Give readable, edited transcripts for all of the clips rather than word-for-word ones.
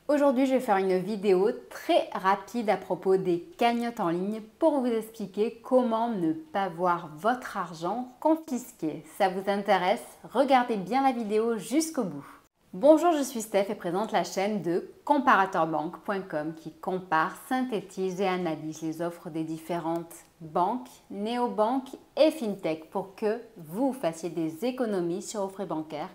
Aujourd'hui, je vais faire une vidéo très rapide à propos des cagnottes en ligne pour vous expliquer comment ne pas voir votre argent confisqué. Ça vous intéresse? Regardez bien la vidéo jusqu'au bout. Bonjour, je suis Steph et présente la chaîne de comparateurbanque.com qui compare, synthétise et analyse les offres des différentes banques, néobanques et fintech pour que vous fassiez des économies sur vos frais bancaires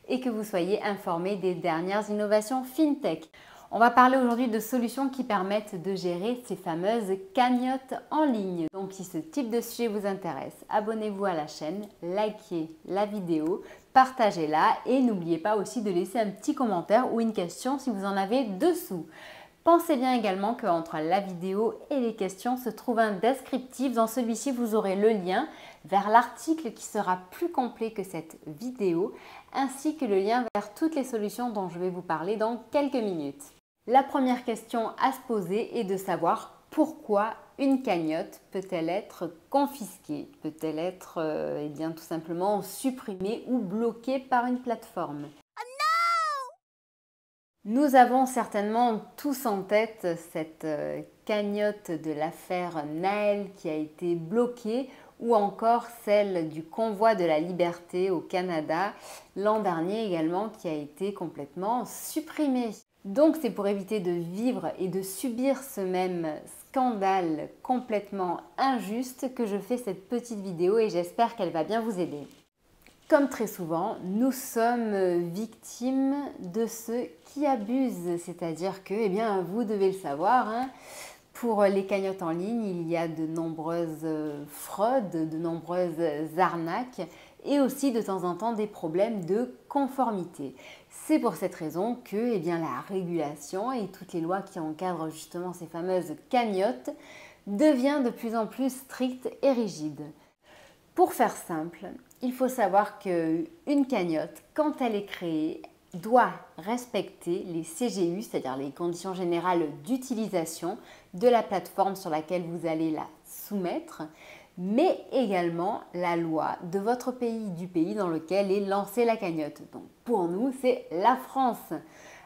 et que vous soyez informé des dernières innovations fintech. On va parler aujourd'hui de solutions qui permettent de gérer ces fameuses cagnottes en ligne. Donc si ce type de sujet vous intéresse, abonnez-vous à la chaîne, likez la vidéo, partagez-la et n'oubliez pas aussi de laisser un petit commentaire ou une question si vous en avez dessous. Pensez bien également qu'entre la vidéo et les questions se trouve un descriptif. Dans celui-ci, vous aurez le lien vers l'article qui sera plus complet que cette vidéo, ainsi que le lien vers toutes les solutions dont je vais vous parler dans quelques minutes. La première question à se poser est de savoir pourquoi une cagnotte peut-elle être confisquée? Peut-elle être tout simplement supprimée ou bloquée par une plateforme? Nous avons certainement tous en tête cette cagnotte de l'affaire Naël qui a été bloquée ou encore celle du convoi de la liberté au Canada l'an dernier également qui a été complètement supprimée. Donc c'est pour éviter de vivre et de subir ce même scandale complètement injuste que je fais cette petite vidéo et j'espère qu'elle va bien vous aider. Comme très souvent, nous sommes victimes de ceux qui abusent, c'est-à-dire que, vous devez le savoir, pour les cagnottes en ligne, il y a de nombreuses fraudes, de nombreuses arnaques et aussi de temps en temps des problèmes de conformité. C'est pour cette raison que la régulation et toutes les lois qui encadrent justement ces fameuses cagnottes devient de plus en plus stricte et rigide. Pour faire simple, il faut savoir qu'une cagnotte, quand elle est créée, doit respecter les CGU, c'est-à-dire les conditions générales d'utilisation de la plateforme sur laquelle vous allez la soumettre, mais également la loi de votre pays, du pays dans lequel est lancée la cagnotte. Donc pour nous, c'est la France.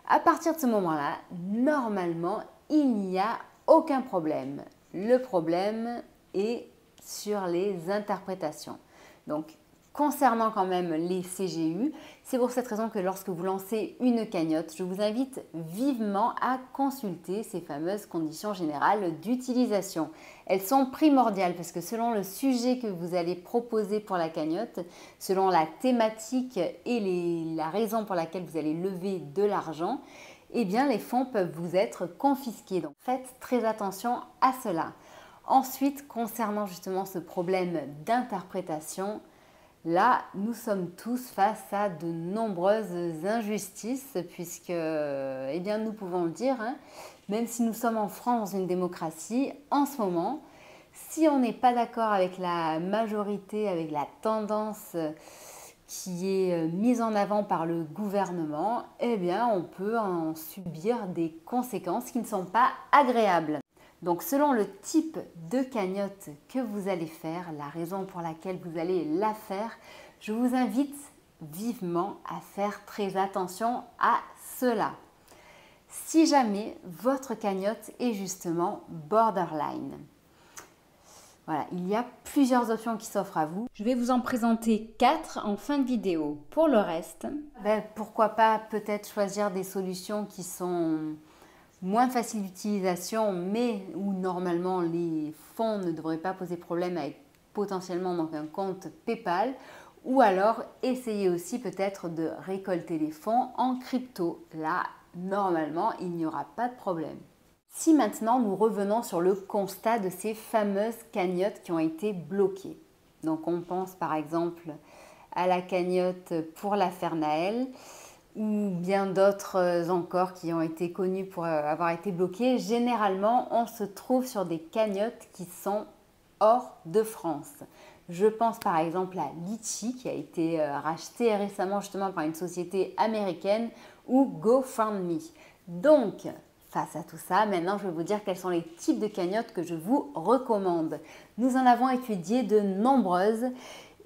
À partir de ce moment-là, normalement, il n'y a aucun problème. Le problème est sur les interprétations. Donc, concernant quand même les CGU, c'est pour cette raison que lorsque vous lancez une cagnotte, je vous invite vivement à consulter ces fameuses conditions générales d'utilisation. Elles sont primordiales parce que selon le sujet que vous allez proposer pour la cagnotte, selon la thématique et la raison pour laquelle vous allez lever de l'argent, les fonds peuvent vous être confisqués. Donc, faites très attention à cela. Ensuite, concernant justement ce problème d'interprétation, là, nous sommes tous face à de nombreuses injustices puisque, nous pouvons le dire, même si nous sommes en France dans une démocratie, en ce moment, si on n'est pas d'accord avec la majorité, avec la tendance qui est mise en avant par le gouvernement, on peut en subir des conséquences qui ne sont pas agréables. Donc selon le type de cagnotte que vous allez faire, la raison pour laquelle vous allez la faire, je vous invite vivement à faire très attention à cela. Si jamais votre cagnotte est justement borderline, voilà, il y a plusieurs options qui s'offrent à vous. Je vais vous en présenter 4 en fin de vidéo. Pour le reste, pourquoi pas peut-être choisir des solutions qui sont moins facile d'utilisation, mais où normalement les fonds ne devraient pas poser problème avec potentiellement donc un compte PayPal, ou alors essayer aussi peut-être de récolter les fonds en crypto. Là, normalement, il n'y aura pas de problème. Si maintenant nous revenons sur le constat de ces fameuses cagnottes qui ont été bloquées. Donc on pense par exemple à la cagnotte pour l'affaire Naël, ou bien d'autres encore qui ont été connus pour avoir été bloqués. Généralement, on se trouve sur des cagnottes qui sont hors de France. Je pense par exemple à Litchi qui a été racheté récemment justement par une société américaine ou GoFundMe. Donc, face à tout ça, maintenant je vais vous dire quels sont les types de cagnottes que je vous recommande. Nous en avons étudié de nombreuses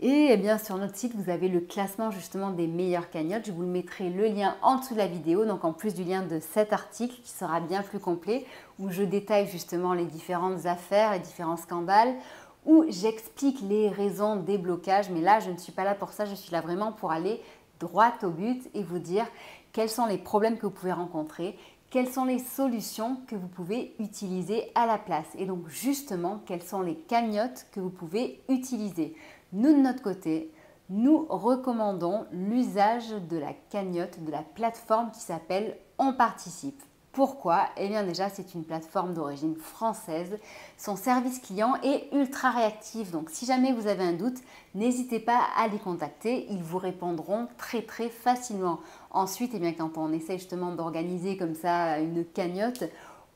Et eh bien sur notre site, vous avez le classement justement des meilleures cagnottes. Je vous le mettrai le lien en dessous de la vidéo, donc en plus du lien de cet article qui sera bien plus complet, où je détaille justement les différentes affaires, les différents scandales, où j'explique les raisons des blocages. Mais là, je ne suis pas là pour ça, je suis là vraiment pour aller droit au but et vous dire quels sont les problèmes que vous pouvez rencontrer, quelles sont les solutions que vous pouvez utiliser à la place et donc justement quelles sont les cagnottes que vous pouvez utiliser. Nous de notre côté, nous recommandons l'usage de la cagnotte de la plateforme qui s'appelle On Participe. Pourquoi? Eh bien déjà, c'est une plateforme d'origine française. Son service client est ultra réactif. Donc si jamais vous avez un doute, n'hésitez pas à les contacter. Ils vous répondront très facilement. Ensuite, eh bien, quand on essaie justement d'organiser comme ça une cagnotte,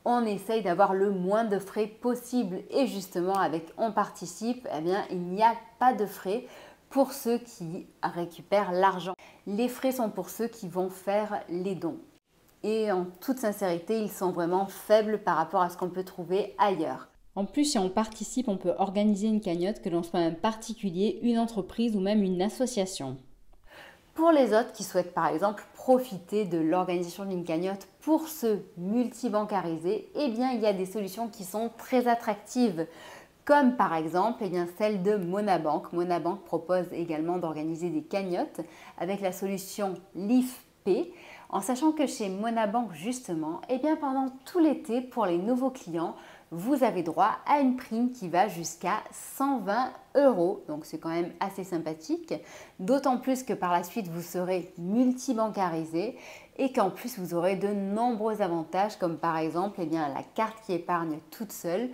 on essaye d'avoir le moins de frais possible. Et justement, avec On Participe, eh bien, il n'y a pas de frais pour ceux qui récupèrent l'argent. Les frais sont pour ceux qui vont faire les dons. Et en toute sincérité, ils sont vraiment faibles par rapport à ce qu'on peut trouver ailleurs. En plus, si on participe, on peut organiser une cagnotte, que l'on soit un particulier, une entreprise ou même une association. Pour les autres qui souhaitent par exemple profiter de l'organisation d'une cagnotte pour se multibancariser, eh bien il y a des solutions qui sont très attractives. Comme par exemple eh bien, celle de Monabank. Monabank propose également d'organiser des cagnottes avec la solution LIFP. En sachant que chez Monabank justement, eh bien pendant tout l'été pour les nouveaux clients, vous avez droit à une prime qui va jusqu'à 120 €. Donc c'est quand même assez sympathique. D'autant plus que par la suite vous serez multibancarisé et qu'en plus vous aurez de nombreux avantages comme par exemple eh bien, la carte qui épargne toute seule,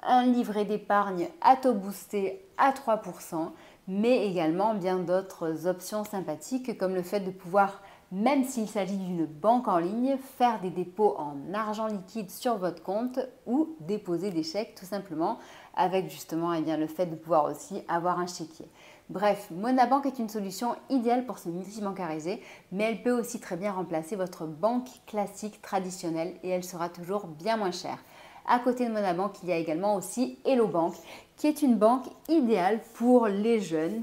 un livret d'épargne à taux boosté à 3%, mais également bien d'autres options sympathiques comme le fait de pouvoir, même s'il s'agit d'une banque en ligne, faire des dépôts en argent liquide sur votre compte ou déposer des chèques tout simplement avec justement eh bien, le fait de pouvoir aussi avoir un chéquier. Bref, Monabank est une solution idéale pour se multibancariser, mais elle peut aussi très bien remplacer votre banque classique traditionnelle et elle sera toujours bien moins chère. À côté de Monabank, il y a également aussi Hello Bank, qui est une banque idéale pour les jeunes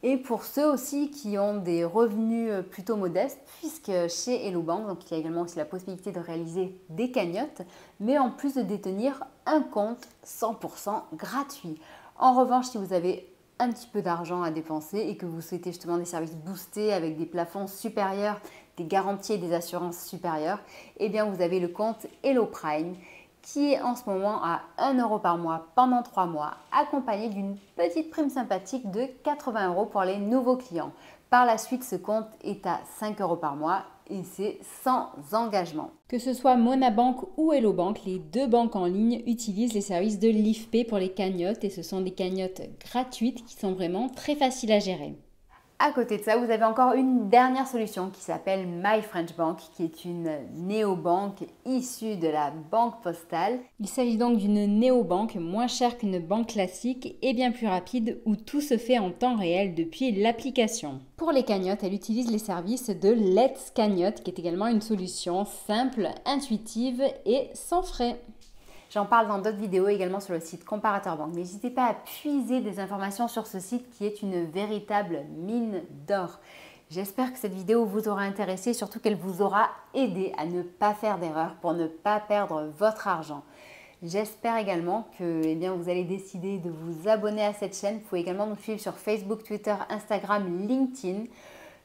et pour ceux aussi qui ont des revenus plutôt modestes, puisque chez Hello Bank, donc il y a également aussi la possibilité de réaliser des cagnottes, mais en plus de détenir un compte 100% gratuit. En revanche, si vous avez un petit peu d'argent à dépenser et que vous souhaitez justement des services boostés avec des plafonds supérieurs, des garanties et des assurances supérieures, eh bien vous avez le compte Hello Prime, qui est en ce moment à 1 € par mois pendant 3 mois, accompagné d'une petite prime sympathique de 80 € pour les nouveaux clients. Par la suite, ce compte est à 5 € par mois et c'est sans engagement. Que ce soit Monabank ou Hello Bank, les deux banques en ligne utilisent les services de LIFP pour les cagnottes et ce sont des cagnottes gratuites qui sont vraiment très faciles à gérer. À côté de ça, vous avez encore une dernière solution qui s'appelle My French Bank, qui est une néobanque issue de la banque postale. Il s'agit donc d'une néobanque moins chère qu'une banque classique et bien plus rapide où tout se fait en temps réel depuis l'application. Pour les cagnottes, elle utilise les services de Let's Cagnotte, qui est également une solution simple, intuitive et sans frais. J'en parle dans d'autres vidéos également sur le site Comparateur Banque. N'hésitez pas à puiser des informations sur ce site qui est une véritable mine d'or. J'espère que cette vidéo vous aura intéressé, surtout qu'elle vous aura aidé à ne pas faire d'erreur pour ne pas perdre votre argent. J'espère également que eh bien, vous allez décider de vous abonner à cette chaîne. Vous pouvez également nous suivre sur Facebook, Twitter, Instagram, LinkedIn.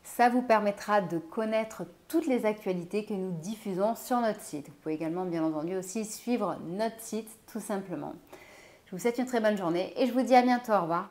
Ça vous permettra de connaître toutes les actualités que nous diffusons sur notre site. Vous pouvez également, bien entendu, aussi suivre notre site tout simplement. Je vous souhaite une très bonne journée et je vous dis à bientôt. Au revoir.